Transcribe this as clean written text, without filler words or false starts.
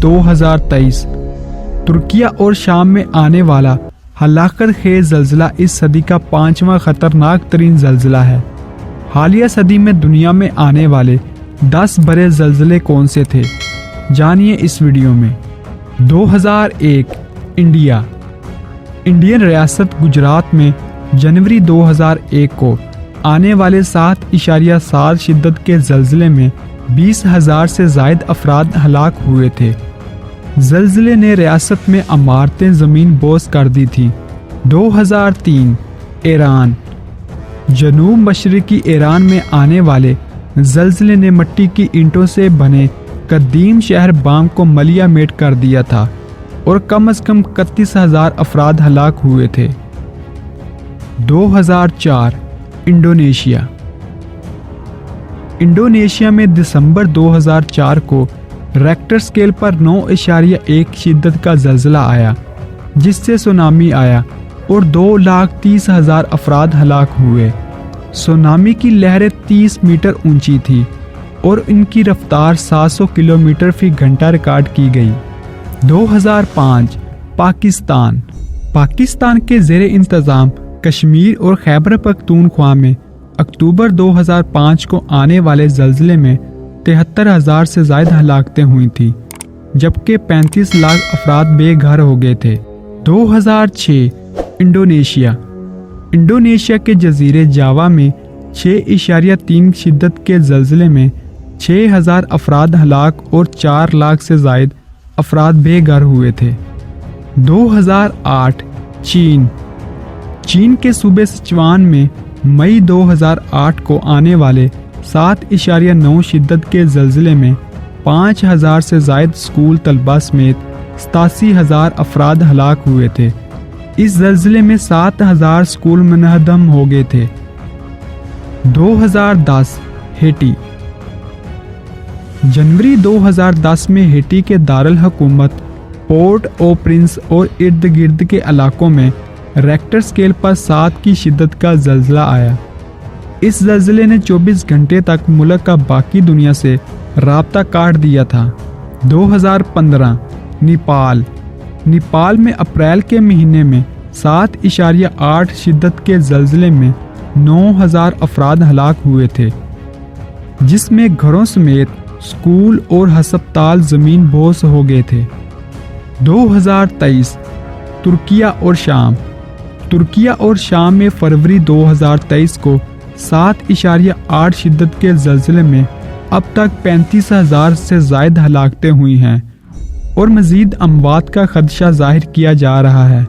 2023 ترکیہ اور شام میں آنے والا ہلاکت خیز زلزلہ اس صدی کا 5واں خطرناک ترین زلزلہ ہے۔ حالیہ صدی میں دنیا میں آنے والے 10 بڑے زلزلے کون سے تھے، جانیے اس ویڈیو میں۔ 2001 انڈیا۔ انڈین ریاست گجرات میں جنوری 2001 کو آنے والے 7.7 شدت کے زلزلے میں 20,000 سے زائد افراد ہلاک ہوئے تھے۔ زلزلے نے ریاست میں عمارتیں زمین بوس کر دی تھیں۔ 2003 ایران۔ جنوب مشرقی ایران میں آنے والے زلزلے نے مٹی کی اینٹوں سے بنے قدیم شہر بام کو ملیہ میٹ کر دیا تھا اور کم از کم 31,000 افراد ہلاک ہوئے تھے۔ 2004 انڈونیشیا۔ انڈونیشیا میں دسمبر 2004 کو ریکٹر سکیل پر 9.1 شدت کا زلزلہ آیا، جس سے سونامی آیا اور 2,30,000 افراد ہلاک ہوئے۔ سونامی کی لہریں 30 میٹر اونچی تھی اور ان کی رفتار 700 کلومیٹر فی گھنٹہ ریکارڈ کی گئی۔ 2005 پاکستان۔ پاکستان کے زیر انتظام کشمیر اور خیبر پختونخوا میں اکتوبر 2005 کو آنے والے زلزلے میں 73,000 سے زائد ہلاکتیں ہوئی تھیں، جبکہ 35 لاکھ افراد بے گھر ہو گئے تھے۔ 2006 انڈونیشیا۔ انڈونیشیا کے جزیرے جاوا میں 6.3 شدت کے زلزلے میں 6,000 افراد ہلاک اور 4 لاکھ سے زائد افراد بے گھر ہوئے تھے۔ 2008 چین۔ چین کے صوبے سچوان میں مئی 2008 کو آنے والے 7.9 شدت کے زلزلے میں 5,000 سے زائد اسکول طلباء سمیت 87,000 افراد ہلاک ہوئے تھے۔ اس زلزلے میں 7,000 اسکول منہدم ہو گئے تھے۔ 2010 ہیٹی۔ جنوری 2010 میں ہیٹی کے دارالحکومت پورٹ او پرنس اور ارد گرد کے علاقوں میں ریکٹر سکیل پر 7 کی شدت کا زلزلہ آیا۔ اس زلزلے نے 24 گھنٹے تک ملک کا باقی دنیا سے رابطہ کاٹ دیا تھا۔ 2015 نیپال۔ نیپال میں اپریل کے مہینے میں 7.8 شدت کے زلزلے میں 9,000 افراد ہلاک ہوئے تھے، جس میں گھروں سمیت اسکول اور ہسپتال زمین بوس ہو گئے تھے۔ 2023 ترکیہ اور شام۔ ترکیہ اور شام میں فروری 2023 کو 7.8 شدت کے زلزلے میں اب تک 35,000 سے زائد ہلاکتیں ہوئی ہیں اور مزید اموات کا خدشہ ظاہر کیا جا رہا ہے۔